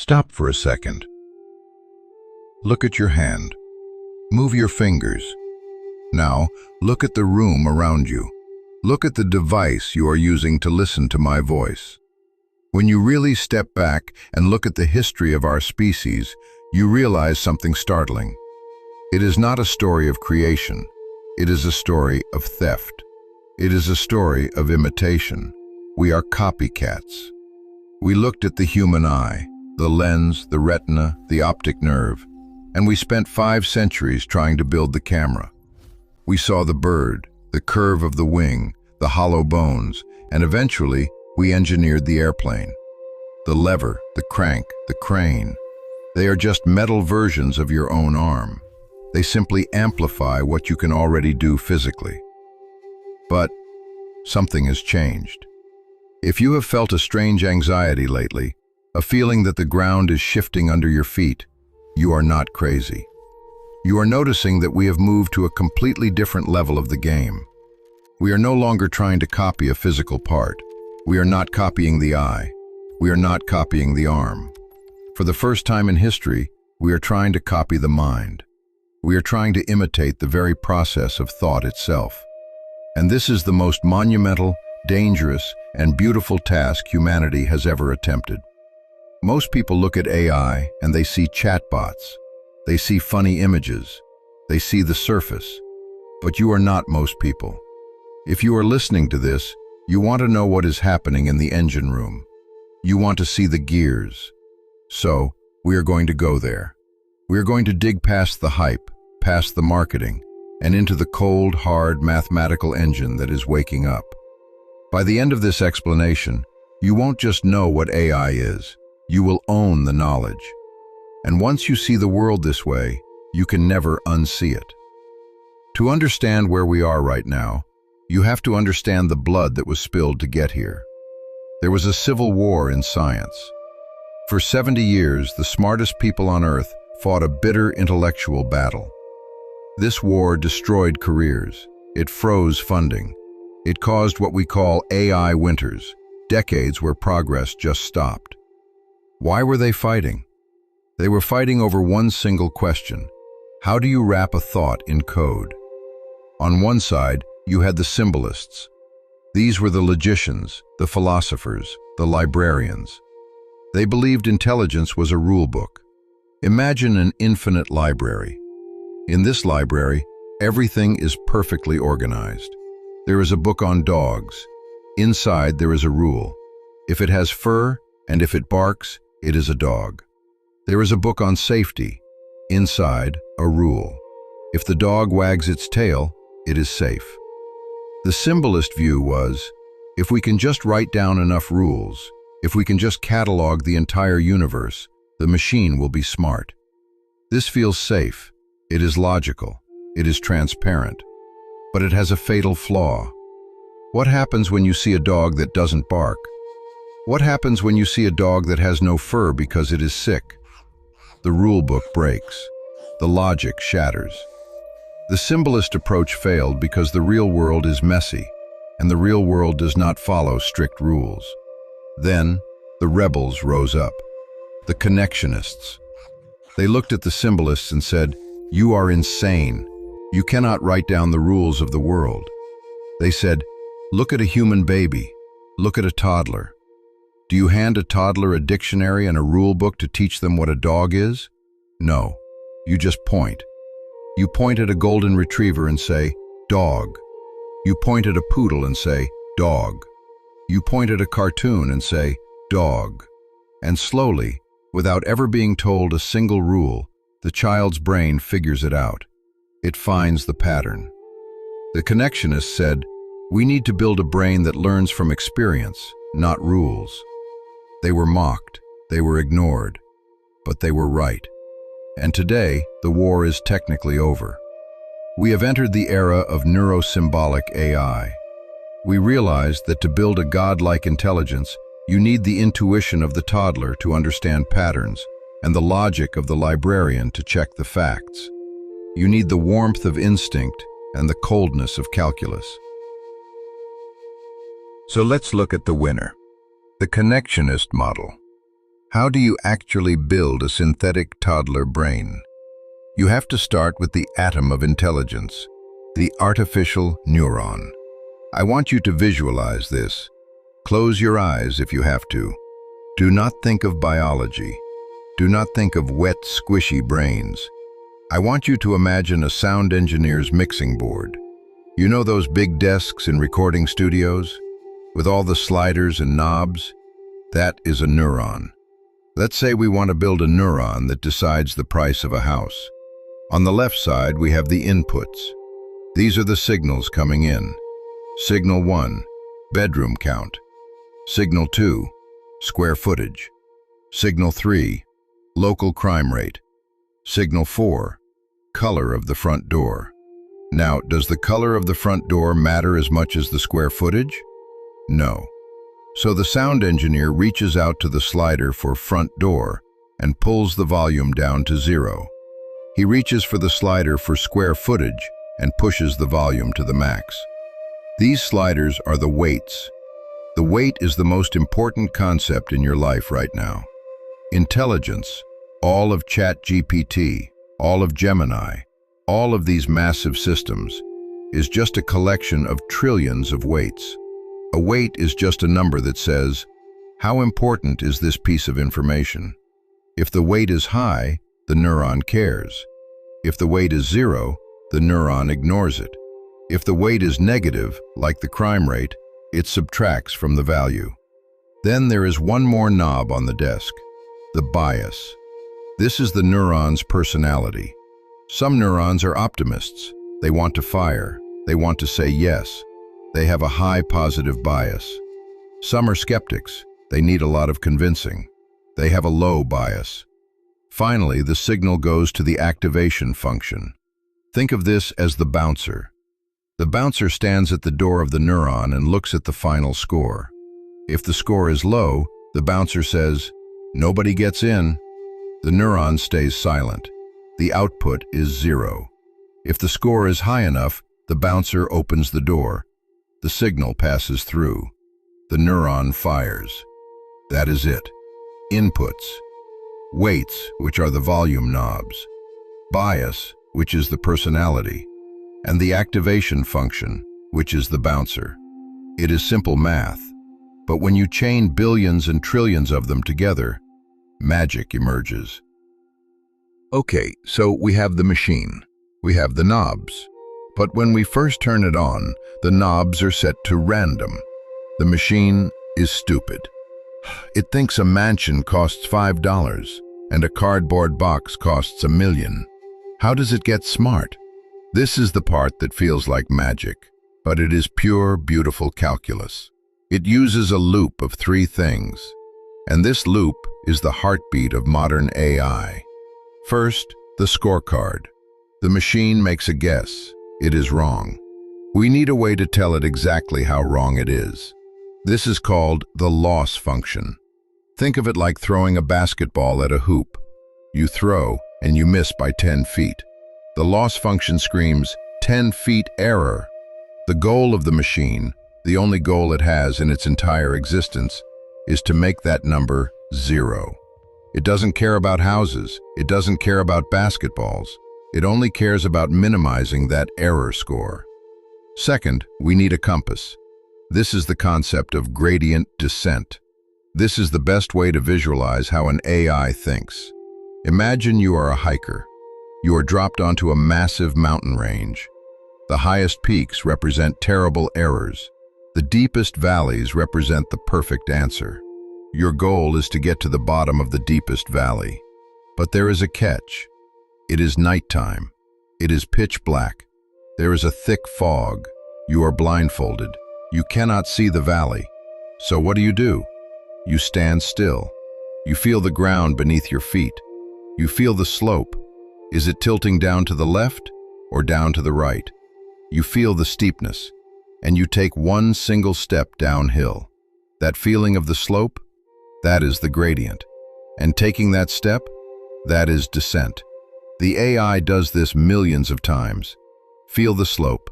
Stop for a second. Look at your hand. Move your fingers. Now, look at the room around you. Look at the device you are using to listen to my voice. When you really step back and look at the history of our species, you realize something startling. It is not a story of creation. It is a story of theft. It is a story of imitation. We are copycats. We looked at the human eye, the lens, the retina, the optic nerve, and we spent 5 centuries trying to build the camera. We saw the bird, the curve of the wing, the hollow bones, and eventually we engineered the airplane. The lever, the crank, the crane. They are just metal versions of your own arm. They simply amplify what you can already do physically. But something has changed. If you have felt a strange anxiety lately, a feeling that the ground is shifting under your feet, you are not crazy. You are noticing that we have moved to a completely different level of the game. We are no longer trying to copy a physical part. We are not copying the eye. We are not copying the arm. For the first time in history, we are trying to copy the mind. We are trying to imitate the very process of thought itself. And this is the most monumental, dangerous, and beautiful task humanity has ever attempted. Most people look at AI and they see chatbots. They see funny images. They see the surface. But you are not most people. If you are listening to this, you want to know what is happening in the engine room. You want to see the gears. So, we are going to go there. We are going to dig past the hype, past the marketing, and into the cold, hard, mathematical engine that is waking up. By the end of this explanation, you won't just know what AI is. You will own the knowledge. And once you see the world this way, you can never unsee it. To understand where we are right now, you have to understand the blood that was spilled to get here. There was a civil war in science. For 70 years, the smartest people on Earth fought a bitter intellectual battle. This war destroyed careers. It froze funding. It caused what we call AI winters, decades where progress just stopped. Why were they fighting? They were fighting over one single question. How do you wrap a thought in code? On one side, you had the Symbolists. These were the logicians, the philosophers, the librarians. They believed intelligence was a rule book. Imagine an infinite library. In this library, everything is perfectly organized. There is a book on dogs. Inside there is a rule. If it has fur and if it barks, it is a dog. There is a book on safety. Inside, a rule. If the dog wags its tail, it is safe. The symbolist view was, if we can just write down enough rules, if we can just catalog the entire universe, the machine will be smart. This feels safe. It is logical. It is transparent. But it has a fatal flaw. What happens when you see a dog that doesn't bark? What happens when you see a dog that has no fur because it is sick? The rule book breaks. The logic shatters. The symbolist approach failed because the real world is messy, and the real world does not follow strict rules. Then, the rebels rose up. The connectionists. They looked at the symbolists and said, "You are insane. You cannot write down the rules of the world." They said, "Look at a human baby. Look at a toddler. Do you hand a toddler a dictionary and a rule book to teach them what a dog is? No. You just point. You point at a golden retriever and say, dog. You point at a poodle and say, dog. You point at a cartoon and say, dog. And slowly, without ever being told a single rule, the child's brain figures it out. It finds the pattern. The connectionists said, we need to build a brain that learns from experience, not rules. They were mocked, they were ignored, but they were right. And today, the war is technically over. We have entered the era of neurosymbolic AI. We realize that to build a godlike intelligence, you need the intuition of the toddler to understand patterns, and the logic of the librarian to check the facts. You need the warmth of instinct and the coldness of calculus. So let's look at the winner, the connectionist model. How do you actually build a synthetic toddler brain? You have to start with the atom of intelligence, the artificial neuron. I want you to visualize this. Close your eyes if you have to. Do not think of biology. Do not think of wet, squishy brains. I want you to imagine a sound engineer's mixing board. You know those big desks in recording studios? With all the sliders and knobs? That is a neuron. Let's say we want to build a neuron that decides the price of a house. On the left side, we have the inputs. These are the signals coming in. Signal 1, bedroom count. Signal 2, square footage. Signal 3, local crime rate. Signal 4, color of the front door. Now, does the color of the front door matter as much as the square footage? No. So the sound engineer reaches out to the slider for front door and pulls the volume down to 0. He reaches for the slider for square footage and pushes the volume to the max. These sliders are the weights. The weight is the most important concept in your life right now. Intelligence, all of ChatGPT, all of Gemini, all of these massive systems, is just a collection of trillions of weights. A weight is just a number that says, how important is this piece of information? If the weight is high, the neuron cares. If the weight is 0, the neuron ignores it. If the weight is negative, like the crime rate, it subtracts from the value. Then there is one more knob on the desk, the bias. This is the neuron's personality. Some neurons are optimists. They want to fire. They want to say yes. They have a high positive bias. Some are skeptics. They need a lot of convincing. They have a low bias. Finally, the signal goes to the activation function. Think of this as the bouncer. The bouncer stands at the door of the neuron and looks at the final score. If the score is low, the bouncer says, "Nobody gets in." The neuron stays silent. The output is 0. If the score is high enough, the bouncer opens the door. The signal passes through. The neuron fires. That is it. Inputs. Weights, which are the volume knobs. Bias, which is the personality. And the activation function, which is the bouncer. It is simple math. But when you chain billions and trillions of them together, magic emerges. Okay, so we have the machine. We have the knobs. But when we first turn it on, the knobs are set to random. The machine is stupid. It thinks a mansion costs $5 and a cardboard box costs $1 million. How does it get smart? This is the part that feels like magic, but it is pure, beautiful calculus. It uses a loop of 3 things, and this loop is the heartbeat of modern AI. First, the scorecard. The machine makes a guess. It is wrong. We need a way to tell it exactly how wrong it is. This is called the loss function. Think of it like throwing a basketball at a hoop. You throw, and you miss by 10 feet. The loss function screams, 10 feet error. The goal of the machine, the only goal it has in its entire existence, is to make that number 0. It doesn't care about houses. It doesn't care about basketballs. It only cares about minimizing that error score. Second, we need a compass. This is the concept of gradient descent. This is the best way to visualize how an AI thinks. Imagine you are a hiker. You are dropped onto a massive mountain range. The highest peaks represent terrible errors. The deepest valleys represent the perfect answer. Your goal is to get to the bottom of the deepest valley. But there is a catch. It is nighttime. It is pitch black. There is a thick fog. You are blindfolded. You cannot see the valley. So what do? You stand still. You feel the ground beneath your feet. You feel the slope. Is it tilting down to the left or down to the right? You feel the steepness, and you take one single step downhill. That feeling of the slope, that is the gradient. And taking that step, that is descent. The AI does this millions of times. Feel the slope,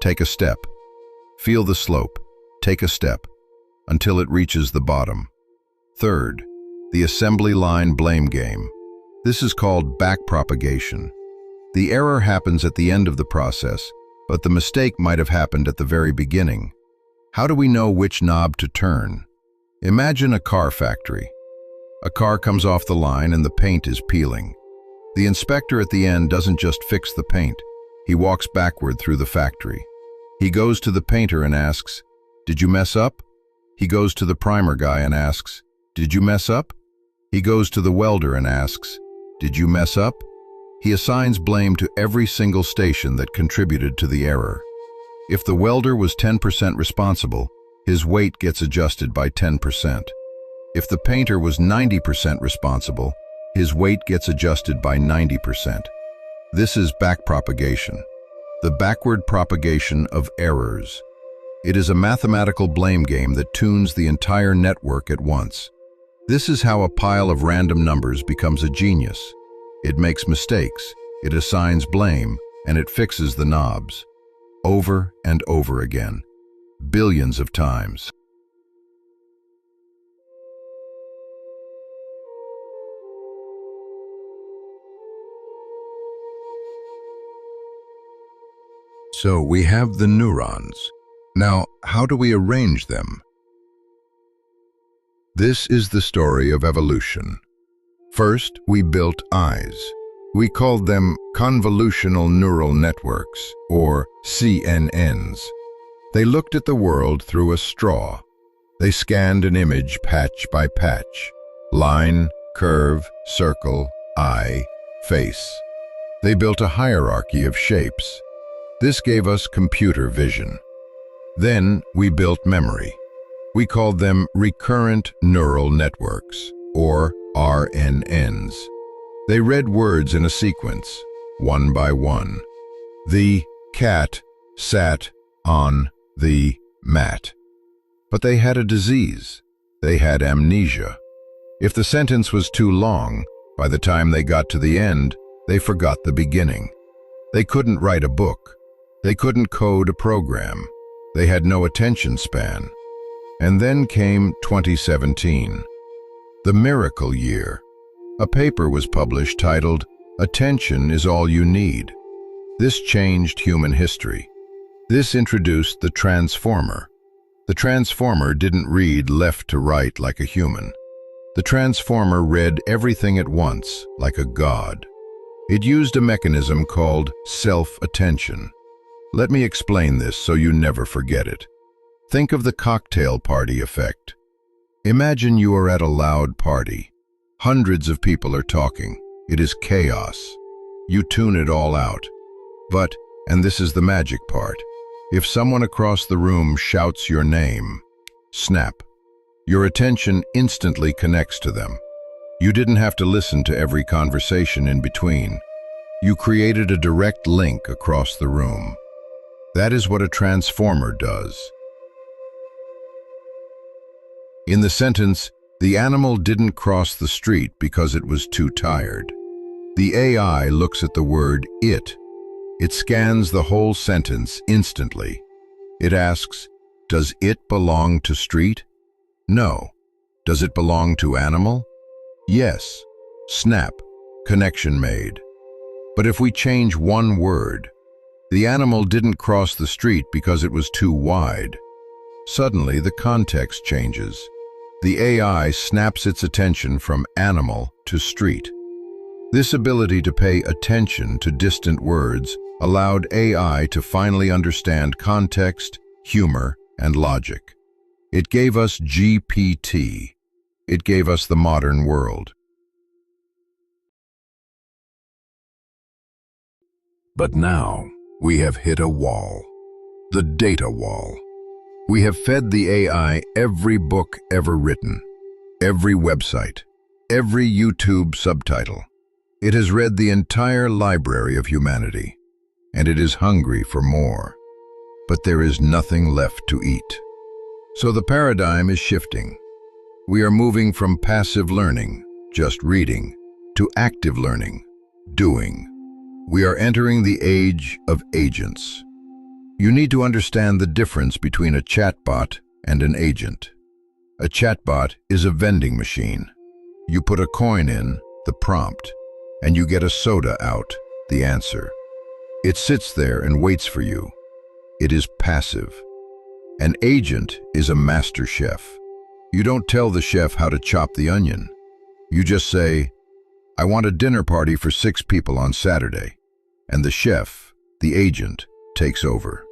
take a step. Feel the slope, take a step, until it reaches the bottom. Third, the assembly line blame game. This is called backpropagation. The error happens at the end of the process, but the mistake might have happened at the very beginning. How do we know which knob to turn? Imagine a car factory. A car comes off the line and the paint is peeling. The inspector at the end doesn't just fix the paint. He walks backward through the factory. He goes to the painter and asks, "Did you mess up?" He goes to the primer guy and asks, "Did you mess up?" He goes to the welder and asks, "Did you mess up?" He assigns blame to every single station that contributed to the error. If the welder was 10% responsible, his weight gets adjusted by 10%. If the painter was 90% responsible, his weight gets adjusted by 90%. This is backpropagation, the backward propagation of errors. It is a mathematical blame game that tunes the entire network at once. This is how a pile of random numbers becomes a genius. It makes mistakes, it assigns blame, and it fixes the knobs. Over and over again. Billions of times. So we have the neurons. Now, how do we arrange them? This is the story of evolution. First, we built eyes. We called them convolutional neural networks, or CNNs. They looked at the world through a straw. They scanned an image patch by patch. Line, curve, circle, eye, face. They built a hierarchy of shapes. This gave us computer vision. Then we built memory. We called them recurrent neural networks, or RNNs. They read words in a sequence, one by one. The cat sat on the mat. But they had a disease. They had amnesia. If the sentence was too long, by the time they got to the end, they forgot the beginning. They couldn't write a book. They couldn't code a program. They had no attention span. And then came 2017, the miracle year. A paper was published titled, "Attention is All You Need." This changed human history. This introduced the transformer. The transformer didn't read left to right like a human. The transformer read everything at once, like a god. It used a mechanism called self-attention. Let me explain this so you never forget it. Think of the cocktail party effect. Imagine you are at a loud party. Hundreds of people are talking. It is chaos. You tune it all out. But, and this is the magic part, if someone across the room shouts your name, snap. Your attention instantly connects to them. You didn't have to listen to every conversation in between. You created a direct link across the room. That is what a transformer does. In the sentence, the animal didn't cross the street because it was too tired. The AI looks at the word it. It scans the whole sentence instantly. It asks, does it belong to street? No. Does it belong to animal? Yes. Snap. Connection made. But if we change one word, the animal didn't cross the street because it was too wide. Suddenly, the context changes. The AI snaps its attention from animal to street. This ability to pay attention to distant words allowed AI to finally understand context, humor, and logic. It gave us GPT. It gave us the modern world. But now, we have hit a wall. The data wall. We have fed the AI every book ever written, every website, every YouTube subtitle. It has read the entire library of humanity, and it is hungry for more. But there is nothing left to eat. So the paradigm is shifting. We are moving from passive learning, just reading, to active learning, doing. We are entering the age of agents. You need to understand the difference between a chatbot and an agent. A chatbot is a vending machine. You put a coin in, the prompt, and you get a soda out, the answer. It sits there and waits for you. It is passive. An agent is a master chef. You don't tell the chef how to chop the onion. You just say, "I want a dinner party for 6 people on Saturday." And the chef, the agent, takes over.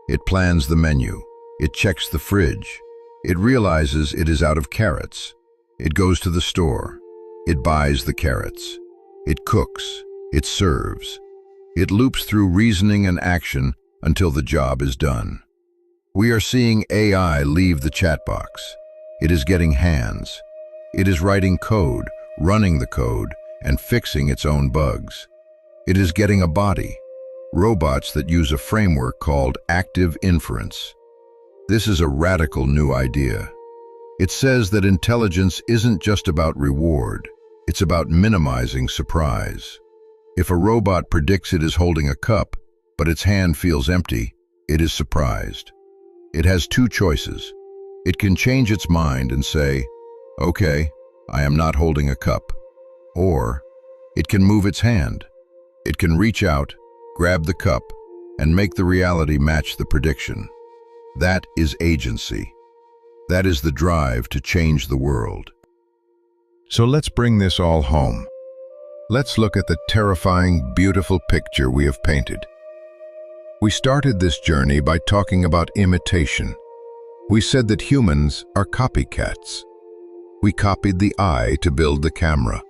It plans the menu. It checks the fridge. It realizes it is out of carrots. It goes to the store. It buys the carrots. It cooks. It serves. It loops through reasoning and action until the job is done. We are seeing AI leave the chat box. It is getting hands. It is writing code, running the code, and fixing its own bugs. It is getting a body, robots that use a framework called active inference. This is a radical new idea. It says that intelligence isn't just about reward, it's about minimizing surprise. If a robot predicts it is holding a cup, but its hand feels empty, it is surprised. It has 2 choices. It can change its mind and say, "Okay, I am not holding a cup." Or it can move its hand. It can reach out, grab the cup, and make the reality match the prediction. That is agency. That is the drive to change the world. So let's bring this all home. Let's look at the terrifying, beautiful picture we have painted. We started this journey by talking about imitation. We said that humans are copycats. We copied the eye to build the camera.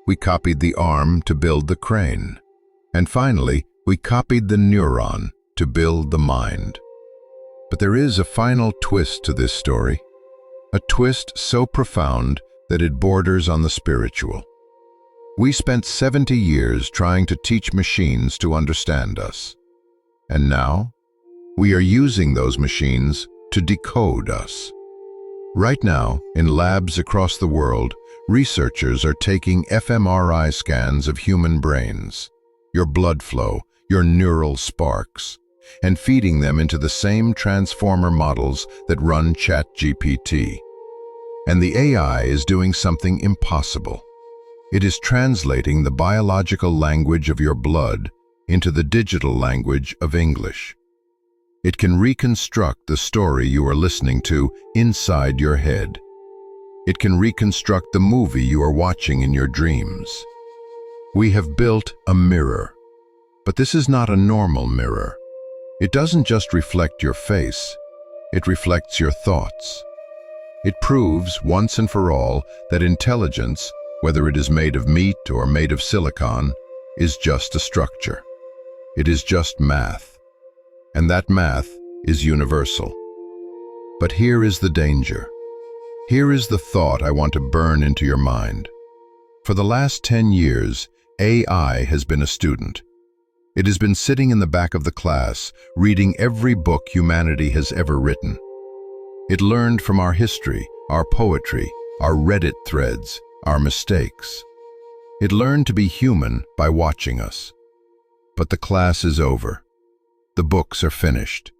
We copied the arm to build the crane. And finally, we copied the neuron to build the mind. But there is a final twist to this story, a twist so profound that it borders on the spiritual. We spent 70 years trying to teach machines to understand us. And now, we are using those machines to decode us. Right now, in labs across the world, researchers are taking fMRI scans of human brains, your blood flow, your neural sparks, and feeding them into the same transformer models that run ChatGPT. And the AI is doing something impossible. It is translating the biological language of your blood into the digital language of English. It can reconstruct the story you are listening to inside your head. It can reconstruct the movie you are watching in your dreams. We have built a mirror, but this is not a normal mirror. It doesn't just reflect your face, it reflects your thoughts. It proves once and for all that intelligence, whether it is made of meat or made of silicon, is just a structure. It is just math. And that math is universal. But here is the danger. Here is the thought I want to burn into your mind. For the last 10 years, AI has been a student. It has been sitting in the back of the class, reading every book humanity has ever written. It learned from our history, our poetry, our Reddit threads, our mistakes. It learned to be human by watching us. But the class is over. The books are finished.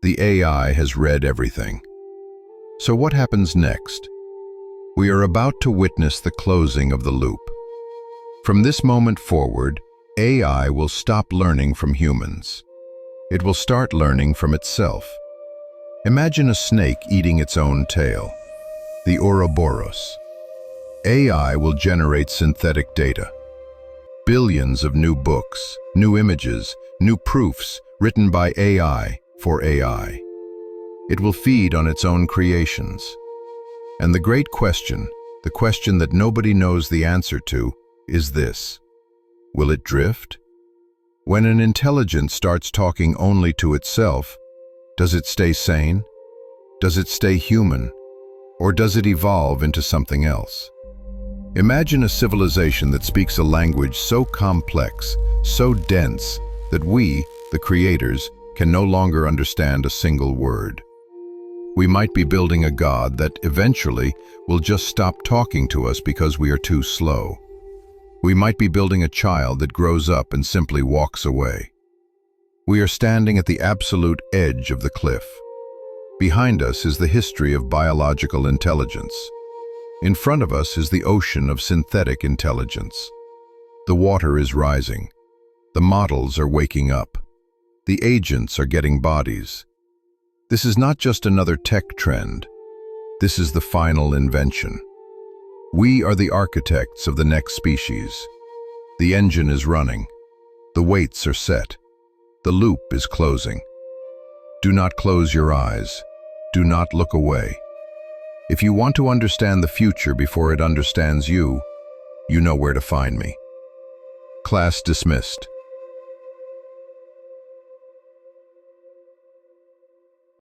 The AI has read everything. So what happens next? We are about to witness the closing of the loop. From this moment forward, AI will stop learning from humans. It will start learning from itself. Imagine a snake eating its own tail, the Ouroboros. AI will generate synthetic data. Billions of new books, new images, new proofs written by AI for AI. It will feed on its own creations. And the great question, the question that nobody knows the answer to, is this: will it drift? When an intelligence starts talking only to itself, does it stay sane? Does it stay human? Or does it evolve into something else? Imagine a civilization that speaks a language so complex, so dense, that we, the creators, can no longer understand a single word. We might be building a god that eventually will just stop talking to us because we are too slow. We might be building a child that grows up and simply walks away. We are standing at the absolute edge of the cliff. Behind us is the history of biological intelligence. In front of us is the ocean of synthetic intelligence. The water is rising. The models are waking up. The agents are getting bodies. This is not just another tech trend. This is the final invention. We are the architects of the next species. The engine is running. The weights are set. The loop is closing. Do not close your eyes. Do not look away. If you want to understand the future before it understands you, you know where to find me. Class dismissed.